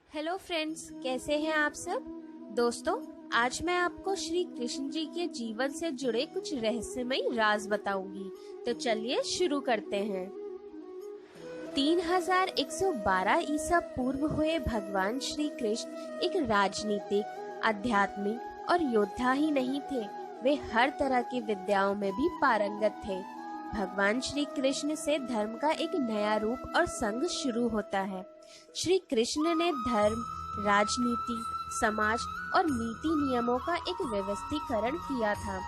Hello friends, कैसे हैं आप सब। दोस्तों, आज मैं आपको श्री कृष्ण जी के जीवन से जुड़े कुछ रहस्यमयी राज बताऊंगी। तो चलिए शुरू करते हैं। 3112 ईसा पूर्व हुए भगवान श्री कृष्ण एक राजनीतिक, आध्यात्मिक और योद्धा ही नहीं थे, वे हर तरह की विद्याओं में भी पारंगत थे। भगवान श्री कृष्ण से धर्म का एक नया रूप और संघ शुरू होता है। श्री कृष्ण ने धर्म, राजनीति, समाज और नीति नियमों का एक व्यवस्थीकरण किया था।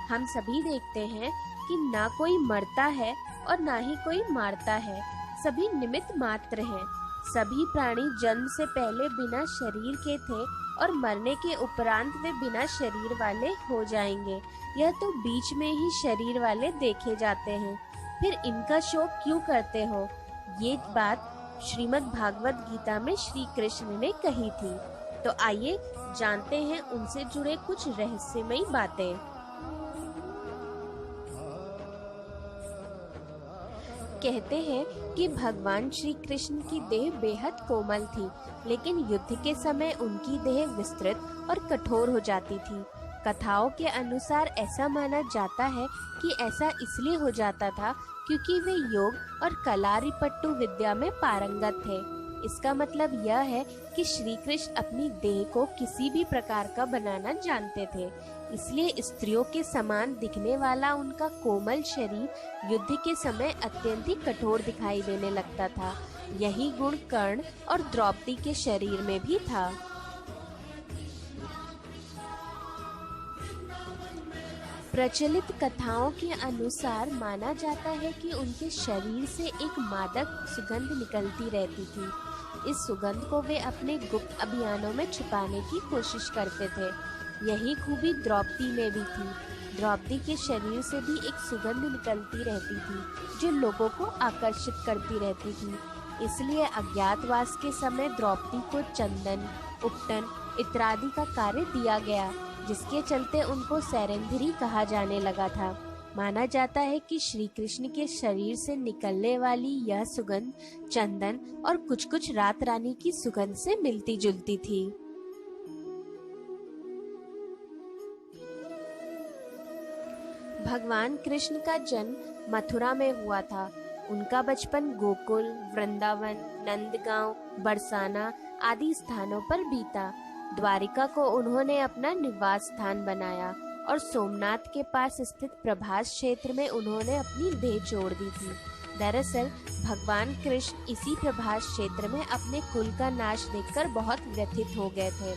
हम सभी देखते हैं कि ना कोई मरता है और ना ही कोई मारता है, सभी निमित्त मात्र हैं। सभी प्राणी जन्म से पहले बिना शरीर के थे और मरने के उपरांत वे बिना शरीर वाले हो जाएंगे। यह तो बीच में ही शरीर वाले देखे जाते हैं, फिर इनका शोक क्यों करते हो। ये बात श्रीमद् भागवत गीता में श्री कृष्ण ने कही थी। तो आइए जानते हैं उनसे जुड़े कुछ रहस्यमयी बातें। कहते हैं कि भगवान श्री कृष्ण की देह बेहद कोमल थी, लेकिन युद्ध के समय उनकी देह विस्तृत और कठोर हो जाती थी। कथाओं के अनुसार ऐसा माना जाता है कि ऐसा इसलिए हो जाता था क्योंकि वे योग और कलारीपट्टू विद्या में पारंगत थे। इसका मतलब यह है कि श्री कृष्ण अपनी देह को किसी भी प्रकार का बनाना जानते थे, इसलिए स्त्रियों के समान दिखने वाला उनका कोमल शरीर युद्ध के समय अत्यंत ही कठोर दिखाई देने लगता था। यही गुण कर्ण और द्रौपदी के शरीर में भी था। प्रचलित कथाओं के अनुसार माना जाता है कि उनके शरीर से एक मादक सुगंध निकलती रहती थी। इस सुगंध को वे अपने गुप्त अभियानों में छुपाने की कोशिश करते थे। यही खूबी द्रौपदी में भी थी। द्रौपदी के शरीर से भी एक सुगंध निकलती रहती थी जो लोगों को आकर्षित करती रहती थी। इसलिए अज्ञातवास के समय द्रौपदी को चंदन, उपटन इत्यादि का कार्य दिया गया, जिसके चलते उनको सैरंध्री कहा जाने लगा था। माना जाता है कि श्री कृष्ण के शरीर से निकलने वाली यह सुगंध चंदन और कुछ कुछ रात रानी की सुगंध से मिलती जुलती थी। भगवान कृष्ण का जन्म मथुरा में हुआ था। उनका बचपन गोकुल, वृंदावन, नंदगांव, बरसाना आदि स्थानों पर बीता। द्वारिका को उन्होंने अपना निवास स्थान बनाया और सोमनाथ के पास स्थित प्रभास क्षेत्र में उन्होंने अपनी देह छोड़ दी थी। दरअसल भगवान कृष्ण इसी प्रभास क्षेत्र में अपने कुल का नाश देखकर बहुत व्यथित हो गए थे।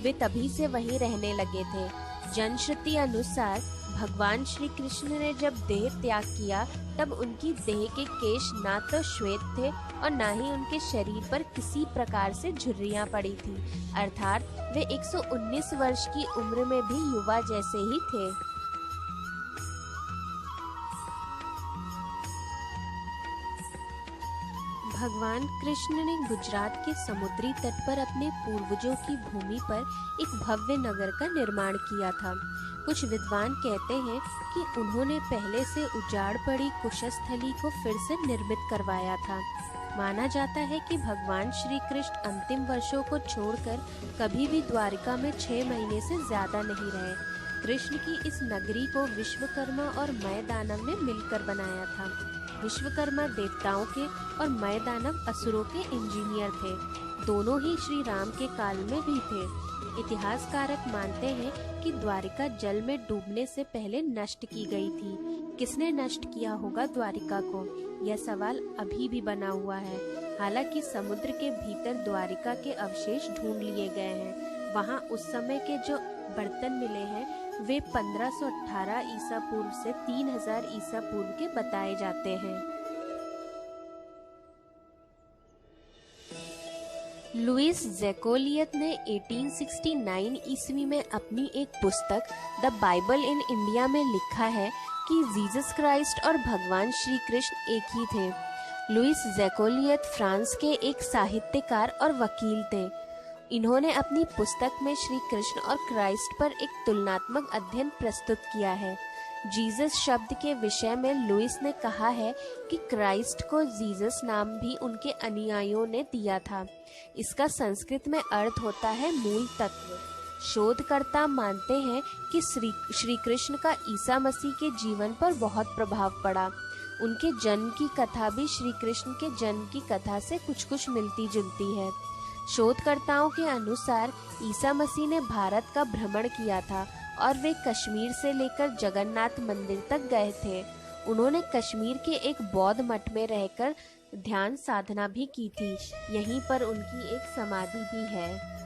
वे तभी से वहीं रहने लगे थे। जनश्रुति अनुसार भगवान श्री कृष्ण ने जब देह त्याग किया तब उनकी देह के केश ना तो श्वेत थे और ना ही उनके शरीर पर किसी प्रकार से झुर्रियां पड़ी थी, अर्थात वे 119 वर्ष की उम्र में भी युवा जैसे ही थे। भगवान कृष्ण ने गुजरात के समुद्री तट पर अपने पूर्वजों की भूमि पर एक भव्य नगर का निर्माण किया था। कुछ विद्वान कहते हैं कि उन्होंने पहले से उजाड़ पड़ी कुशस्थली को फिर से निर्मित करवाया था। माना जाता है कि भगवान श्री कृष्ण अंतिम वर्षों को छोड़कर कभी भी द्वारिका में 6 महीने से ज्यादा नहीं रहे। कृष्ण की इस नगरी को विश्वकर्मा और मय दानव ने मिलकर बनाया था। विश्वकर्मा देवताओं के और मय दानव असुरों के इंजीनियर थे। दोनों ही श्री राम के काल में भी थे। इतिहासकारक मानते हैं कि द्वारिका जल में डूबने से पहले नष्ट की गई थी। किसने नष्ट किया होगा द्वारिका को, यह सवाल अभी भी बना हुआ है। हालांकि समुद्र के भीतर द्वारिका के अवशेष ढूंढ लिए गए हैं। वहां उस समय के जो बर्तन मिले हैं वे 1518 ईसा पूर्व से 3000 ईसा पूर्व के बताए जाते हैं। लुइस जैकोलियत ने 1869 ईस्वी में अपनी एक पुस्तक द बाइबल इन इंडिया में लिखा है कि जीसस क्राइस्ट और भगवान श्री कृष्ण एक ही थे। लुइस जैकोलियत फ्रांस के एक साहित्यकार और वकील थे। इन्होंने अपनी पुस्तक में श्री कृष्ण और क्राइस्ट पर एक तुलनात्मक अध्ययन प्रस्तुत किया है। जीसस शब्द के विषय में लुईस ने कहा है कि क्राइस्ट को जीसस नाम भी उनके अनुयायियों ने दिया था। इसका संस्कृत में अर्थ होता है मूल तत्व। शोधकर्ता मानते हैं कि श्री कृष्ण का ईसा मसीह के जीवन पर बहुत प्रभाव पड़ा। उनके जन्म की कथा भी श्री कृष्ण के जन्म की कथा से कुछ कुछ मिलती जुलती है। शोधकर्ताओं के अनुसार ईसा मसीह ने भारत का भ्रमण किया था और वे कश्मीर से लेकर जगन्नाथ मंदिर तक गए थे। उन्होंने कश्मीर के एक बौद्ध मठ में रहकर ध्यान साधना भी की थी। यहीं पर उनकी एक समाधि भी है।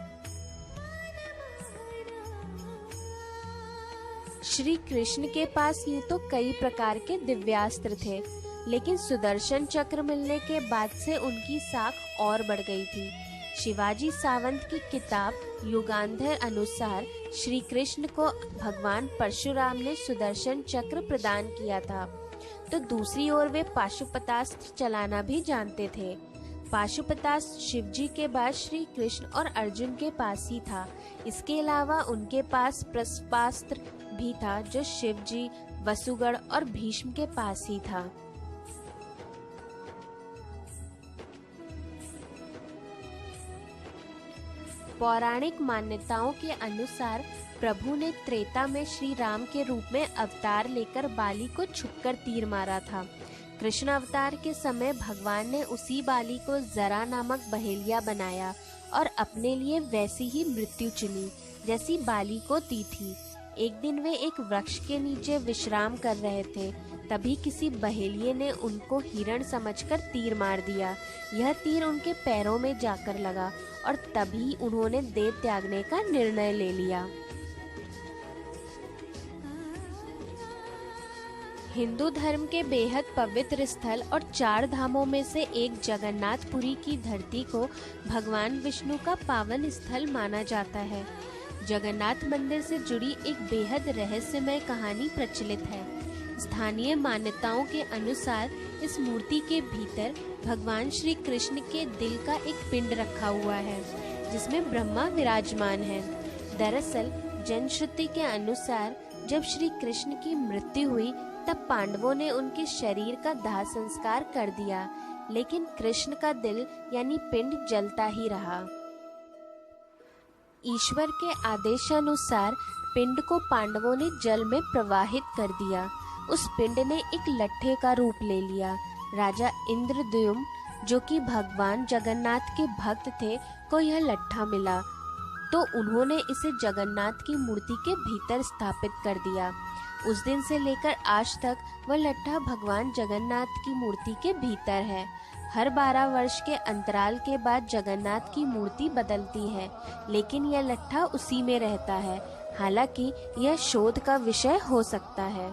श्री कृष्ण के पास यूं तो कई प्रकार के दिव्यास्त्र थे, लेकिन सुदर्शन चक्र मिलने के बाद से उनकी साख और बढ़ गई थी। शिवाजी सावंत की किताब युगांधर अनुसार श्री कृष्ण को भगवान परशुराम ने सुदर्शन चक्र प्रदान किया था, तो दूसरी ओर वे पाशुपतास्त्र चलाना भी जानते थे। पाशुपतास्त्र शिवजी के बाद श्री कृष्ण और अर्जुन के पास ही था। इसके अलावा उनके पास प्रस्पास्त्र भी था, जो शिवजी, वसुगढ़ और भीष्म के पास ही था। पौराणिक मान्यताओं के अनुसार प्रभु ने त्रेता में श्री राम के रूप में अवतार लेकर बाली को छुपकर तीर मारा था। कृष्ण अवतार के समय भगवान ने उसी बाली को जरा नामक बहेलिया बनाया और अपने लिए वैसी ही मृत्यु चुनी जैसी बाली को दी थी। एक दिन वे एक वृक्ष के नीचे विश्राम कर रहे थे, तभी किसी बहेलिये ने उनको हिरण समझकर तीर मार दिया। यह तीर उनके पैरों में जाकर लगा और तभी उन्होंने देह त्यागने का निर्णय ले लिया। हिंदू धर्म के बेहद पवित्र स्थल और 4 धामों में से एक जगन्नाथपुरी की धरती को भगवान विष्णु का पावन स्थल माना जाता है। जगन्नाथ मंदिर से जुड़ी एक बेहद रहस्यमय कहानी प्रचलित है। स्थानीय मान्यताओं के अनुसार इस मूर्ति के भीतर भगवान श्री कृष्ण के दिल का एक पिंड रखा हुआ है, जिसमें ब्रह्मा विराजमान है। दरअसल जनश्रुति के अनुसार जब श्री कृष्ण की मृत्यु हुई तब पांडवों ने उनके शरीर का दाह संस्कार कर दिया, लेकिन कृष्ण का दिल यानी पिंड जलता ही रहा। ईश्वर के आदेशानुसार पिंड को पांडवों ने जल में प्रवाहित कर दिया। उस पिंड ने एक लट्ठे का रूप ले लिया। राजा इंद्रद्युम्न, जो कि भगवान जगन्नाथ के भक्त थे, को यह लट्ठा मिला, तो उन्होंने इसे जगन्नाथ की मूर्ति के भीतर स्थापित कर दिया। उस दिन से लेकर आज तक वह लट्ठा भगवान जगन्नाथ की मूर्ति के भीतर है। हर 12 वर्ष के अंतराल के बाद जगन्नाथ की मूर्ति बदलती है, लेकिन यह लट्ठा उसी में रहता है। हालांकि यह शोध का विषय हो सकता है।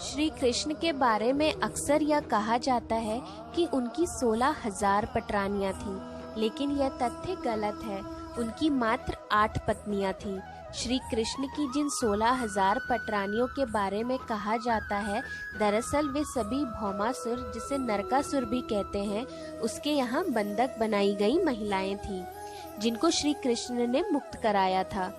श्री कृष्ण के बारे में अक्सर यह कहा जाता है कि उनकी 16,000 पटरानियां थीं, लेकिन यह तथ्य गलत है। उनकी मात्र 8 पत्नियां थीं। श्री कृष्ण की जिन 16,000 पटरानियों के बारे में कहा जाता है, दरअसल वे सभी भौमासुर, जिसे नरकासुर भी कहते हैं, उसके यहाँ बंधक बनाई गई महिलाएं थीं, जिनको श्री कृष्ण ने मुक्त कराया था।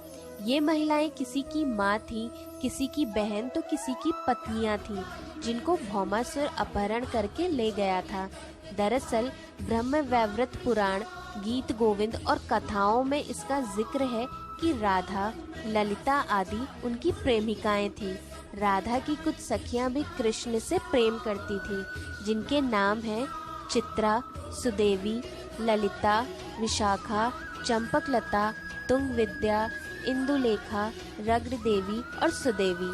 ये महिलाएं किसी की माँ थीं, किसी की बहन तो किसी की पत्नियां थीं, जिनको भौमासुर अपहरण करके ले गया था। दरअसल ब्रह्म वैवर्त पुराण, गीत गोविंद और कथाओं में इसका जिक्र है कि राधा, ललिता आदि उनकी प्रेमिकाएं थीं। राधा की कुछ सखियां भी कृष्ण से प्रेम करती थीं, जिनके नाम हैं चित्रा, सुदेवी, ललिता, विशाखा, चंपकलता, तुंगविद्या, इंदुलेखा, रग्र देवी और सुदेवी।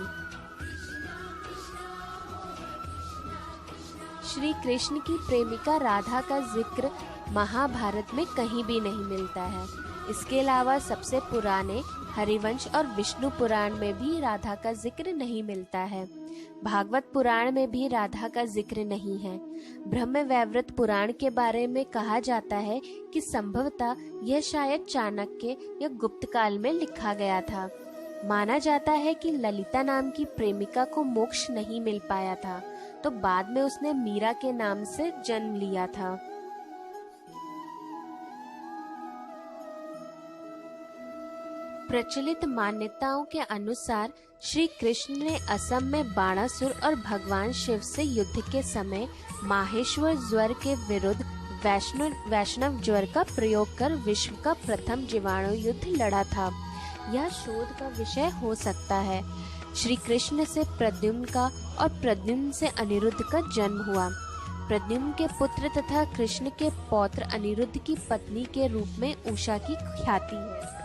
श्री कृष्ण की प्रेमिका राधा का जिक्र महाभारत में कहीं भी नहीं मिलता है। इसके अलावा सबसे पुराने हरिवंश और विष्णु पुराण में भी राधा का जिक्र नहीं मिलता है। भागवत पुराण में भी राधा का जिक्र नहीं है। ब्रह्म वैवर्त पुराण के बारे में कहा जाता है कि संभवतः यह शायद चाणक्य या गुप्त काल में लिखा गया था। माना जाता है कि ललिता नाम की प्रेमिका को मोक्ष नहीं मिल पाया था, तो बाद में उसने मीरा के नाम से जन्म लिया था। प्रचलित मान्यताओं के अनुसार श्री कृष्ण ने असम में बाणासुर और भगवान शिव से युद्ध के समय माहेश्वर ज्वर के विरुद्ध वैष्णव ज्वर का प्रयोग कर विश्व का प्रथम जीवाणु युद्ध लड़ा था। यह शोध का विषय हो सकता है। श्री कृष्ण से प्रद्युम्न का और प्रद्युम्न से अनिरुद्ध का जन्म हुआ। प्रद्युम्न के पुत्र तथा कृष्ण के पौत्र अनिरुद्ध की पत्नी के रूप में उषा की ख्याति है।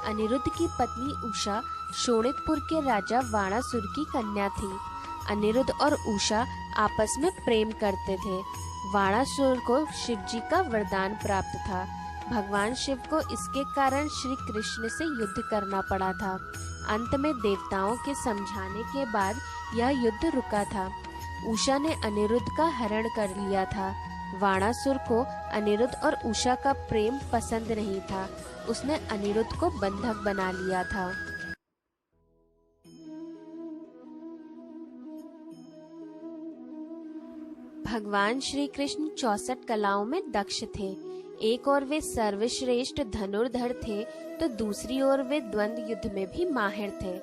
अनिरुद्ध की पत्नी उषा शोणितपुर के राजा वाणासुर की कन्या थी। अनिरुद्ध और उषा आपस में प्रेम करते थे। वाणासुर को शिवजी का वरदान प्राप्त था। भगवान शिव को इसके कारण श्री कृष्ण से युद्ध करना पड़ा था। अंत में देवताओं के समझाने के बाद यह युद्ध रुका था। उषा ने अनिरुद्ध का हरण कर लिया था। वाणासुर को अनिरुद्ध और उषा का प्रेम पसंद नहीं था। उसने अनिरुद्ध को बंधक बना लिया था। भगवान श्री कृष्ण 64 कलाओं में दक्ष थे। एक ओर वे सर्वश्रेष्ठ धनुर्धर थे तो दूसरी ओर वे द्वंद्व युद्ध में भी माहिर थे।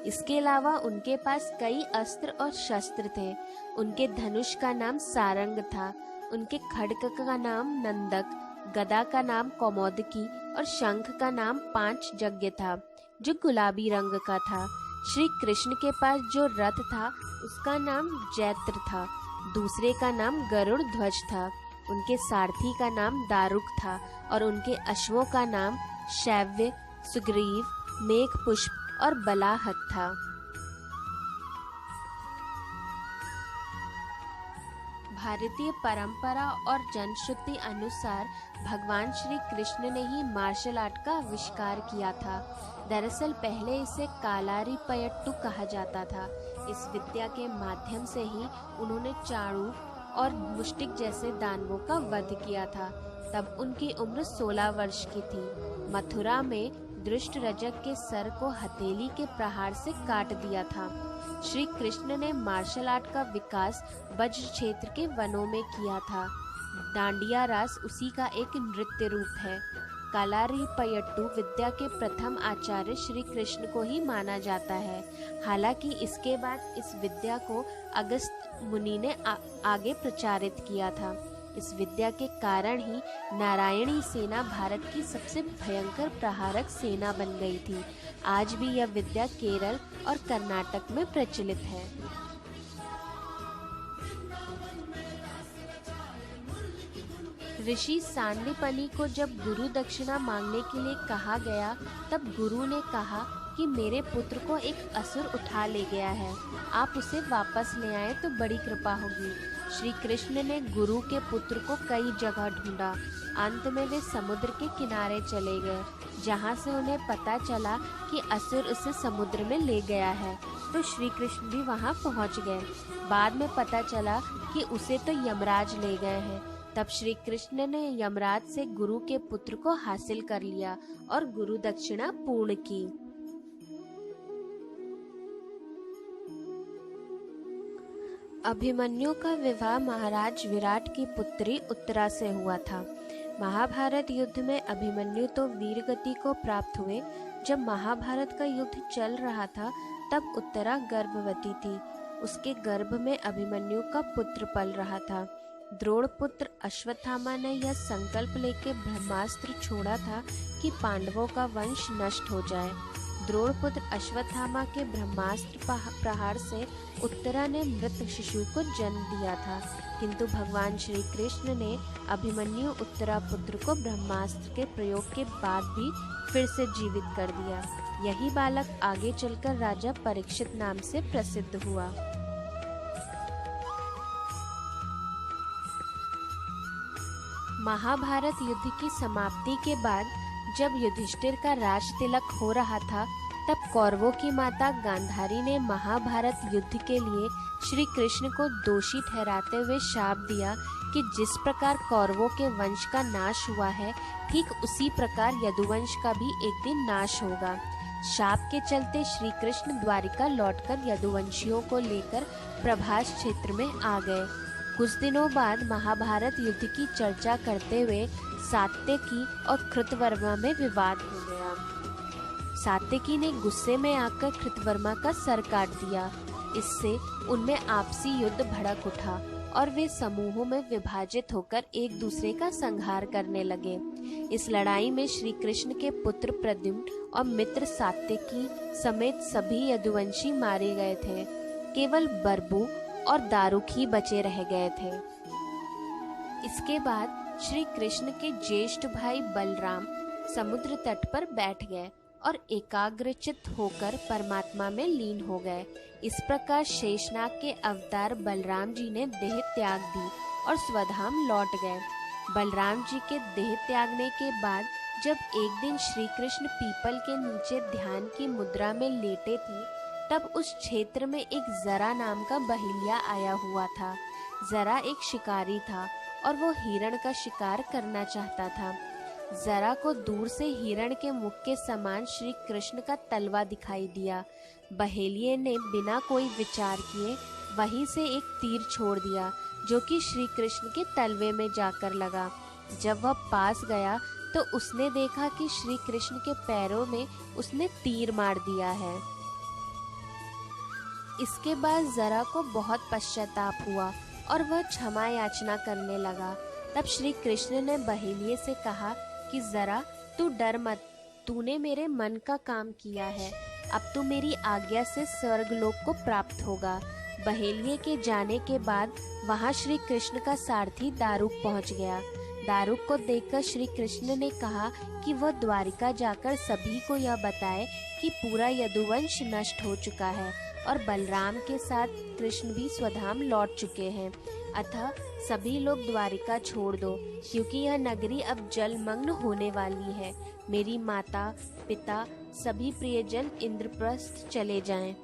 इसके अलावा उनके पास कई अस्त्र और शस्त्र थे। उनके धनुष का नाम सारंग था। उनके खड्ग का नाम नंदक, गदा का नाम कौमोदकी और शंख का नाम पांच यज्ञ था जो गुलाबी रंग का था। श्री कृष्ण के पास जो रथ था उसका नाम जैत्र था। दूसरे का नाम गरुड़ ध्वज था। उनके सारथी का नाम दारुक था और उनके अश्वों का नाम शैव्य, सुग्रीव, मेघ पुष्प और बलाहक था। भारतीय परंपरा और जनश्रुति अनुसार भगवान श्री कृष्ण ने ही मार्शल आर्ट का आविष्कार किया था। दरअसल पहले इसे कालारिपयट्टू कहा जाता था। इस विद्या के माध्यम से ही उन्होंने चाणूर और मुष्टिक जैसे दानवों का वध किया था। तब उनकी उम्र 16 वर्ष की थी। मथुरा में दुष्ट रजक के सर को हथेली के प्रहार से काट दिया था। श्री कृष्ण ने मार्शल आर्ट का विकास ब्रज क्षेत्र के वनों में किया था। डांडिया रास उसी का एक नृत्य रूप है। कालारिपयट्टू विद्या के प्रथम आचार्य श्री कृष्ण को ही माना जाता है। हालांकि इसके बाद इस विद्या को अगस्त मुनि ने आगे प्रचारित किया था। इस विद्या के कारण ही नारायणी सेना भारत की सबसे भयंकर प्रहारक सेना बन गई थी। आज भी यह विद्या केरल और कर्नाटक में प्रचलित है। ऋषि सांदीपनि को जब गुरु दक्षिणा मांगने के लिए कहा गया तब गुरु ने कहा कि मेरे पुत्र को एक असुर उठा ले गया है, आप उसे वापस ले आए तो बड़ी कृपा होगी। श्री कृष्ण ने गुरु के पुत्र को कई जगह ढूंढा। अंत में वे समुद्र के किनारे चले गए, जहाँ से उन्हें पता चला कि असुर उसे समुद्र में ले गया है, तो श्री कृष्ण भी वहाँ पहुँच गए। बाद में पता चला कि उसे तो यमराज ले गए हैं। तब श्री कृष्ण ने यमराज से गुरु के पुत्र को हासिल कर लिया और गुरु दक्षिणा पूर्ण की। अभिमन्यु का विवाह महाराज विराट की पुत्री उत्तरा से हुआ था। महाभारत युद्ध में अभिमन्यु तो वीर गति को प्राप्त हुए। जब महाभारत का युद्ध चल रहा था तब उत्तरा गर्भवती थी। उसके गर्भ में अभिमन्यु का पुत्र पल रहा था। द्रोण पुत्र अश्वत्थामा ने यह संकल्प लेकर ब्रह्मास्त्र छोड़ा था कि पांडवों का वंश नष्ट हो जाए। द्रोण पुत्र अश्वत्थामा के ब्रह्मास्त्र प्रहार से उत्तरा ने मृत शिशु को जन्म दिया था, किंतु भगवान श्री कृष्ण ने अभिमन्यु उत्तरा पुत्र को ब्रह्मास्त्र के प्रयोग के बाद भी फिर से जीवित कर दिया। यही बालक आगे चलकर राजा परीक्षित नाम से प्रसिद्ध हुआ। महाभारत युद्ध की समाप्ति के बाद जब युधिष्ठिर का राज तिलक हो रहा था तब कौरवों की माता गांधारी ने महाभारत युद्ध के लिए श्री कृष्ण को दोषी ठहराते हुए शाप दिया कि जिस प्रकार कौरवों के वंश का नाश हुआ है, ठीक उसी प्रकार यदुवंश का भी एक दिन नाश होगा। शाप के चलते श्री कृष्ण द्वारिका लौटकर यदुवंशियों को लेकर प्रभास क्षेत्र में आ गए। कुछ दिनों बाद महाभारत युद्ध की चर्चा करते हुए सात्यकी और कृतवर्मा में विवाद हो गया। सात्यकी ने गुस्से में आकर कृतवर्मा का सर काट दिया। इससे उनमें आपसी युद्ध भड़क उठा और वे समूहों में विभाजित होकर एक दूसरे का संहार करने लगे। इस लड़ाई में श्री कृष्ण के पुत्र प्रद्युम्न और मित्र सात्यकी समेत सभी यदुवंशी मारे गए थे। केवल बरबू और दारुक ही बचे रह गए थे। इसके बाद श्री कृष्ण के ज्येष्ठ भाई बलराम समुद्र तट पर बैठ गए और एकाग्रचित्त होकर परमात्मा में लीन हो गए। इस प्रकार शेषनाग के अवतार बलराम जी ने देह त्याग दी और स्वधाम लौट गए। बलराम जी के देह त्यागने के बाद जब एक दिन श्री कृष्ण पीपल के नीचे ध्यान की मुद्रा में लेटे थे, तब उस क्षेत्र में एक जरा नाम का बहेलिया आया हुआ था। जरा एक शिकारी था और वो हिरण का शिकार करना चाहता था। जरा को दूर से हिरण के मुख के समान श्री कृष्ण का तलवा दिखाई दिया। बहेलिये ने बिना कोई विचार किए वहीं से एक तीर छोड़ दिया, जो कि श्री कृष्ण के तलवे में जाकर लगा। जब वह पास गया तो उसने देखा कि श्री कृष्ण के पैरों में उसने तीर मार दिया है। इसके बाद जरा को बहुत पश्चाताप हुआ और वह क्षमा याचना करने लगा। तब श्री कृष्ण ने बहेलिये से कहा कि जरा तू डर मत, तूने मेरे मन का काम किया है। अब तू मेरी आज्ञा से स्वर्गलोक को प्राप्त होगा। बहेलिये के जाने के बाद वहां श्री कृष्ण का सारथी दारुक पहुंच गया। दारुक को देखकर श्री कृष्ण ने कहा कि वह द्वारिका जाकर सभी को यह बताए कि पूरा यदुवंश नष्ट हो चुका है और बलराम के साथ कृष्ण भी स्वधाम लौट चुके हैं। अतः सभी लोग द्वारिका छोड़ दो, क्योंकि यह नगरी अब जलमग्न होने वाली है। मेरी माता पिता सभी प्रियजन इंद्रप्रस्थ चले जाएं।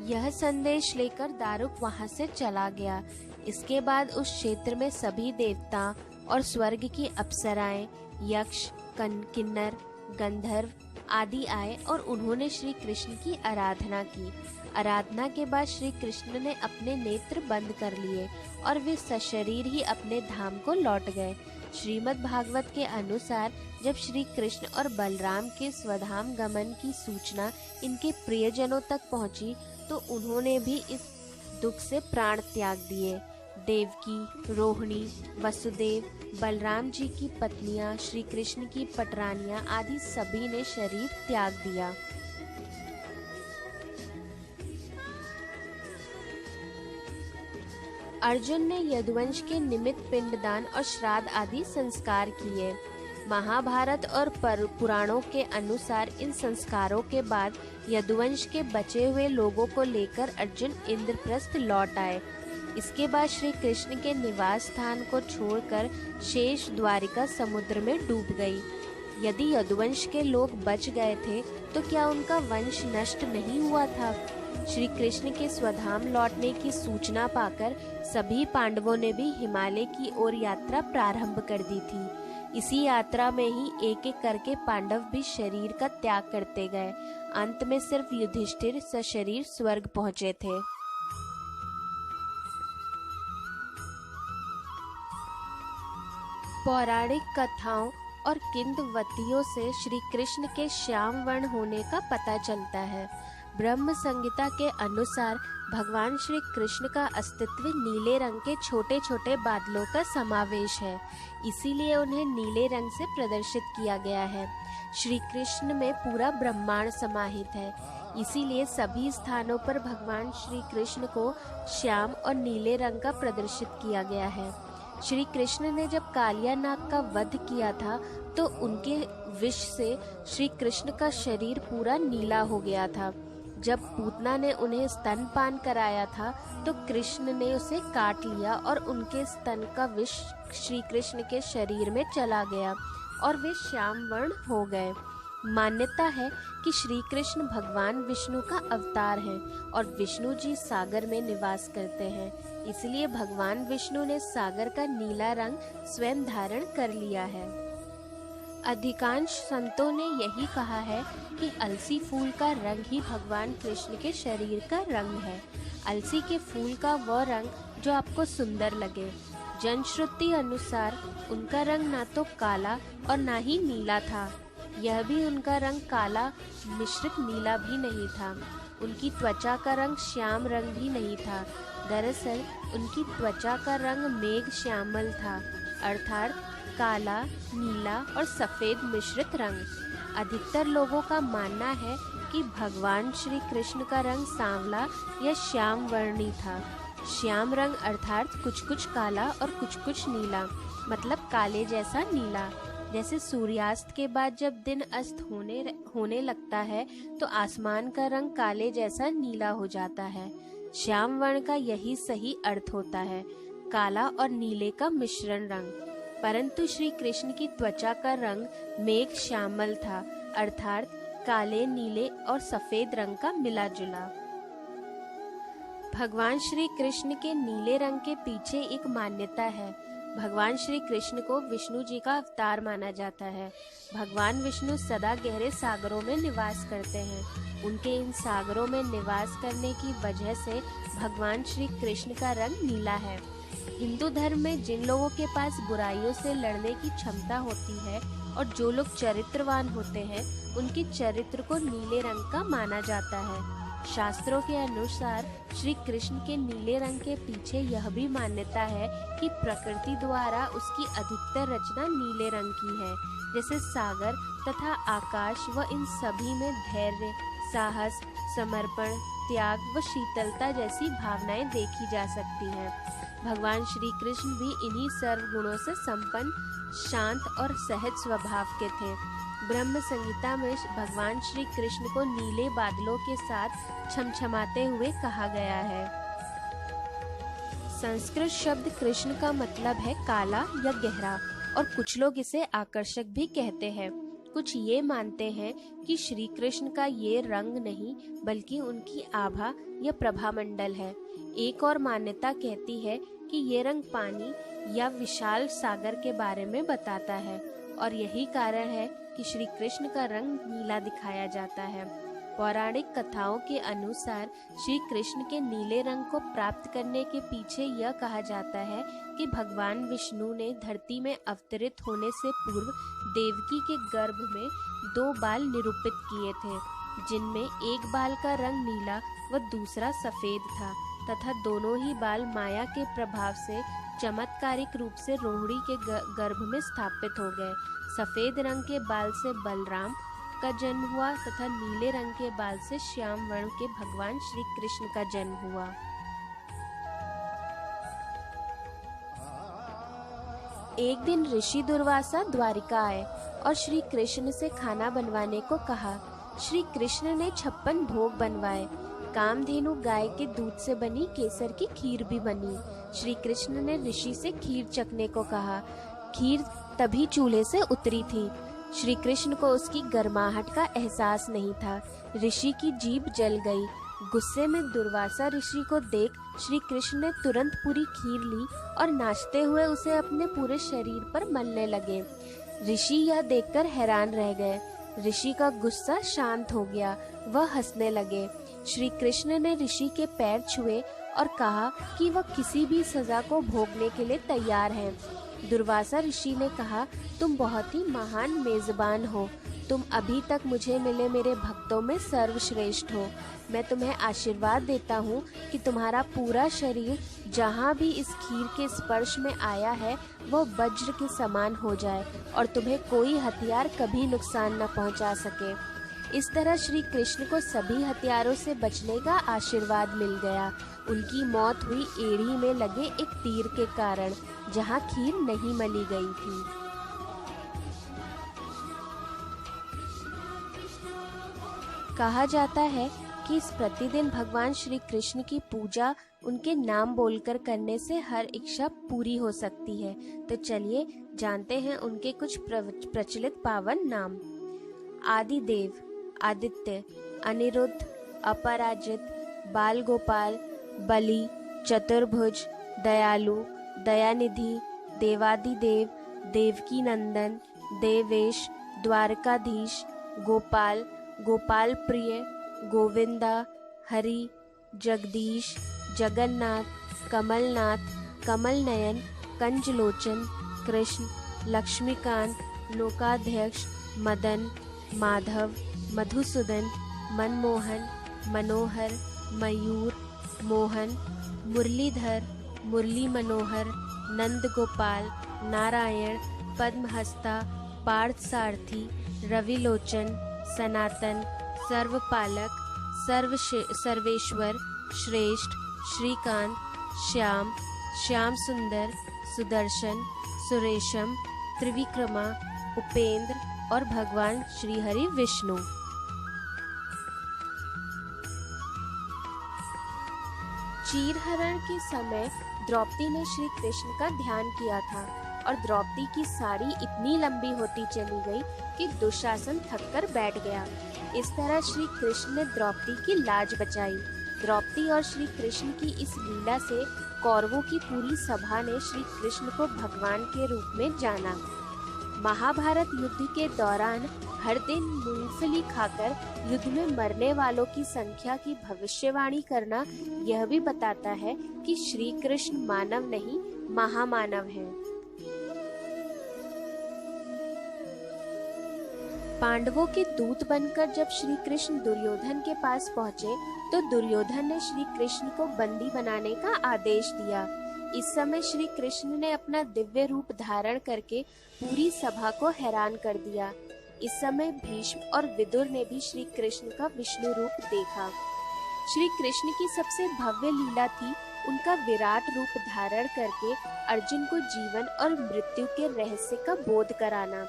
यह संदेश लेकर दारुक वहां से चला गया। इसके बाद उस क्षेत्र में सभी देवता और स्वर्ग की अप्सराएं, यक्ष, किन्नर, गंधर्व आदि आए और उन्होंने श्री कृष्ण की आराधना की। आराधना के बाद श्री कृष्ण ने अपने नेत्र बंद कर लिए और वे सशरीर ही अपने धाम को लौट गए। श्रीमद् भागवत के अनुसार जब श्री कृष्ण और बलराम के स्वधाम गमन की सूचना इनके प्रियजनों तक पहुंची तो उन्होंने भी इस दुख से प्राण त्याग दिए। देवकी, रोहिणी, वसुदेव, बलराम जी की पत्नियां, श्री कृष्ण की पटरानियां आदि सभी ने शरीर त्याग दिया। अर्जुन ने यदुवंश के निमित्त पिंडदान और श्राद्ध आदि संस्कार किए। महाभारत और पुराणों के अनुसार इन संस्कारों के बाद यदुवंश के बचे हुए लोगों को लेकर अर्जुन इंद्रप्रस्थ लौट आए। इसके बाद श्री कृष्ण के निवास स्थान को छोड़कर शेष द्वारिका समुद्र में डूब गई। यदि यदुवंश के लोग बच गए थे तो क्या उनका वंश नष्ट नहीं हुआ था? श्री कृष्ण के स्वधाम लौटने की सूचना पाकर सभी पांडवों ने भी हिमालय की ओर यात्रा प्रारंभ कर दी थी। इसी यात्रा में ही एक एक करके पांडव भी शरीर का त्याग करते गए। अंत में सिर्फ युधिष्ठिर सशरीर स्वर्ग पहुँचे थे। पौराणिक कथाओं और किंवदंतियों से श्री कृष्ण के श्याम वर्ण होने का पता चलता है। ब्रह्म संहिता के अनुसार भगवान श्री कृष्ण का अस्तित्व नीले रंग के छोटे छोटे बादलों का समावेश है, इसीलिए उन्हें नीले रंग से प्रदर्शित किया गया है। श्री कृष्ण में पूरा ब्रह्मांड समाहित है, इसीलिए सभी स्थानों पर भगवान श्री कृष्ण को श्याम और नीले रंग का प्रदर्शित किया गया है। श्री कृष्ण ने जब कालिया नाग का वध किया था तो उनके विष से श्री कृष्ण का शरीर पूरा नीला हो गया था। जब पूतना ने उन्हें स्तनपान कराया था तो कृष्ण ने उसे काट लिया और उनके स्तन का विष श्री कृष्ण के शरीर में चला गया और वे श्याम वर्ण हो गए। मान्यता है कि श्री कृष्ण भगवान विष्णु का अवतार है और विष्णु जी सागर में निवास करते हैं, इसलिए भगवान विष्णु ने सागर का नीला रंग स्वयं धारण कर लिया है। अधिकांश संतों ने यही कहा है कि अलसी फूल का रंग ही भगवान कृष्ण के शरीर का रंग है। अलसी के फूल का वह रंग जो आपको सुंदर लगे। जनश्रुति अनुसार उनका रंग ना तो काला और ना ही नीला था। यह भी उनका रंग काला मिश्रित नीला भी नहीं था। उनकी त्वचा का रंग श्याम रंग भी नहीं था। दरअसल उनकी त्वचा का रंग मेघ श्यामल था, अर्थात काला, नीला और सफेद मिश्रित रंग। अधिकतर लोगों का मानना है कि भगवान श्री कृष्ण का रंग सांवला या श्याम वर्णी था। श्याम रंग अर्थात कुछ कुछ काला और कुछ नीला, मतलब काले जैसा नीला। जैसे सूर्यास्त के बाद जब दिन अस्त होने लगता है तो आसमान का रंग काले जैसा नीला हो जाता है। श्याम वर्ण का यही सही अर्थ होता है, काला और नीले का मिश्रण रंग। परंतु श्री कृष्ण की त्वचा का रंग मेघ श्यामल था, अर्थात काले, नीले और सफेद रंग का मिला जुला। भगवान श्री कृष्ण के नीले रंग के पीछे एक मान्यता है। भगवान श्री कृष्ण को विष्णु जी का अवतार माना जाता है। भगवान विष्णु सदा गहरे सागरों में निवास करते हैं। उनके इन सागरों में निवास करने की वजह से भगवान श्री कृष्ण का रंग नीला है। हिंदू धर्म में जिन लोगों के पास बुराइयों से लड़ने की क्षमता होती है और जो लोग चरित्रवान होते हैं, उनके चरित्र को नीले रंग का माना जाता है। शास्त्रों के अनुसार श्री कृष्ण के नीले रंग के पीछे यह भी मान्यता है कि प्रकृति द्वारा उसकी अधिकतर रचना नीले रंग की है। जैसे सागर तथा आकाश व इन सभी में धैर्य, साहस, समर्पण, त्याग व शीतलता जैसी भावनाएं देखी जा सकती हैं। भगवान श्री कृष्ण भी इन्हीं सर्व गुणों से संपन्न, शांत और सहज स्वभाव के थे। ब्रह्म संहिता में भगवान श्री कृष्ण को नीले बादलों के साथ छमछमाते हुए कहा गया है। संस्कृत शब्द कृष्ण का मतलब है काला या गहरा, और कुछ लोग इसे आकर्षक भी कहते हैं। कुछ ये मानते हैं कि श्री कृष्ण का ये रंग नहीं बल्कि उनकी आभा या प्रभामंडल है। एक और मान्यता कहती है कि ये रंग पानी या विशाल सागर के बारे में बताता है, और यही कारण है कि श्री कृष्ण का रंग नीला दिखाया जाता है। पौराणिक कथाओं के अनुसार श्री कृष्ण के नीले रंग को प्राप्त करने के पीछे यह कहा जाता है कि भगवान विष्णु ने धरती में अवतरित होने से पूर्व देवकी के गर्भ में 2 बाल निरूपित किए थे, जिनमें एक बाल का रंग नीला व दूसरा सफेद था, तथा दोनों ही बाल माया के प्रभाव से चमत्कारिक रूप से रोहिणी के गर्भ में स्थापित हो गए। सफेद रंग के बाल से बलराम का जन्म हुआ तथा नीले रंग के बाल से श्याम वर्ण के भगवान श्री कृष्ण का जन्म हुआ। एक दिन ऋषि दुर्वासा द्वारिका आए और श्री कृष्ण से खाना बनवाने को कहा। श्री कृष्ण ने 56 भोग बनवाए। कामधेनु गाय के दूध से बनी केसर की खीर भी बनी। श्री कृष्ण ने ऋषि से खीर चखने को कहा। खीर तभी चूल्हे से उतरी थी। श्री कृष्ण को उसकी गर्माहट का एहसास नहीं था। ऋषि की जीभ जल गई। गुस्से में दुर्वासा ऋषि को देख श्री कृष्ण ने तुरंत पूरी खीर ली और नाचते हुए उसे अपने पूरे शरीर पर मलने लगे। ऋषि यह देखकर हैरान रह गए। ऋषि का गुस्सा शांत हो गया। वह हंसने लगे। श्री कृष्ण ने ऋषि के पैर छुए और कहा कि वह किसी भी सजा को भोगने के लिए तैयार हैं। दुर्वासा ऋषि ने कहा, तुम बहुत ही महान मेजबान हो। तुम अभी तक मुझे मिले मेरे भक्तों में सर्वश्रेष्ठ हो। मैं तुम्हें आशीर्वाद देता हूँ कि तुम्हारा पूरा शरीर जहाँ भी इस खीर के स्पर्श में आया है वो वज्र के समान हो जाए और तुम्हें कोई हथियार कभी नुकसान न पहुँचा सके। इस तरह श्री कृष्ण को सभी हथियारों से बचने का आशीर्वाद मिल गया। उनकी मौत हुई एड़ी में लगे एक तीर के कारण, जहाँ खीर नहीं मली गई थी। कहा जाता है कि इस प्रतिदिन भगवान श्री कृष्ण की पूजा उनके नाम बोलकर करने से हर इच्छा पूरी हो सकती है। तो चलिए जानते हैं उनके कुछ प्रचलित पावन नाम। आदिदेव, आदित्य, अनिरुद्ध, अपराजित, बाल गोपाल, बलि, चतुर्भुज, दयालु, दयानिधि, देवादिदेव, देवकी नंदन, देवेश, द्वारकाधीश, गोपाल, गोपाल प्रिय, गोविंदा, हरि, जगदीश, जगन्नाथ, कमलनाथ, कमल नयन, कंजलोचन, कृष्ण, लक्ष्मीकांत, लोकाध्यक्ष, मदन, माधव, मधुसूदन, मनमोहन, मनोहर, मयूर, मोहन, मुरलीधर, मुरली मनोहर, नंद गोपाल, नारायण, पद्महस्ता, पार्थसारथी, रविलोचन, सनातन, सर्वपालक, सर्वेश्वर, श्रेष्ठ, श्रीकांत, श्याम, श्याम सुंदर, सुदर्शन, सुरेशम, त्रिविक्रमा, उपेंद्र और भगवान श्रीहरि विष्णु। चीरहरण के समय द्रौपदी ने श्री कृष्ण का ध्यान किया था और द्रौपदी की साड़ी इतनी लंबी होती चली गई कि दुशासन थककर बैठ गया। इस तरह श्री कृष्ण ने द्रौपदी की लाज बचाई। द्रौपदी और श्री कृष्ण की इस लीला से कौरवों की पूरी सभा ने श्री कृष्ण को भगवान के रूप में जाना। महाभारत युद्ध के दौरान हर दिन मूंगफली खाकर युद्ध में मरने वालों की संख्या की भविष्यवाणी करना यह भी बताता है कि श्री कृष्ण मानव नहीं, महामानव हैं। पांडवों के दूत बनकर जब श्री कृष्ण दुर्योधन के पास पहुँचे तो दुर्योधन ने श्री कृष्ण को बंदी बनाने का आदेश दिया। इस समय श्री कृष्ण ने अपना दिव्य रूप धारण करके पूरी सभा को हैरान कर दिया। इस समय भीष्म और विदुर ने भी श्री कृष्ण का विष्णु रूप देखा। श्री कृष्ण की सबसे भव्य लीला थी उनका विराट रूप धारण करके अर्जुन को जीवन और मृत्यु के रहस्य का बोध कराना।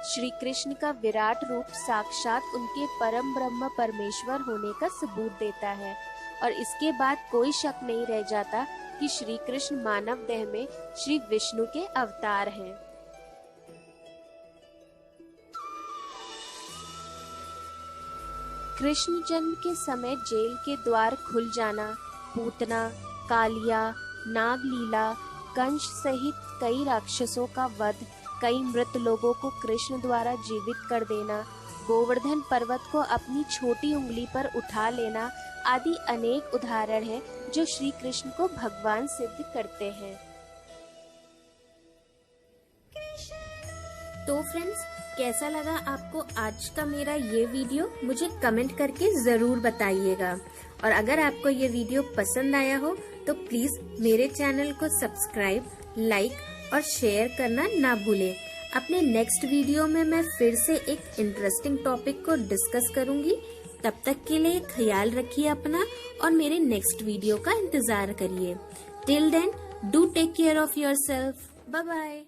श्री कृष्ण का विराट रूप साक्षात उनके परम ब्रह्म परमेश्वर होने का सबूत देता है और इसके बाद कोई शक नहीं रह जाता कि श्री कृष्ण मानव देह में श्री विष्णु के अवतार हैं। कृष्ण जन्म के समय जेल के द्वार खुल जाना, पूतना, कालिया, नागलीला, कंस सहित कई राक्षसों का वध, कई मृत लोगों को कृष्ण द्वारा जीवित कर देना, गोवर्धन पर्वत को अपनी छोटी उंगली पर उठा लेना आदि अनेक उदाहरण हैं जो श्री कृष्ण को भगवान सिद्ध करते हैं। तो फ्रेंड्स, कैसा लगा आपको आज का मेरा ये वीडियो? मुझे कमेंट करके जरूर बताइएगा और अगर आपको ये वीडियो पसंद आया हो तो प्लीज मेरे चैनल को सब्सक्राइब, लाइक और शेयर करना ना भूलें। अपने नेक्स्ट वीडियो में मैं फिर से एक इंटरेस्टिंग टॉपिक को डिस्कस करूंगी। तब तक के लिए ख्याल रखिए अपना और मेरे नेक्स्ट वीडियो का इंतजार करिए। Till then, do take care of yourself. Bye bye.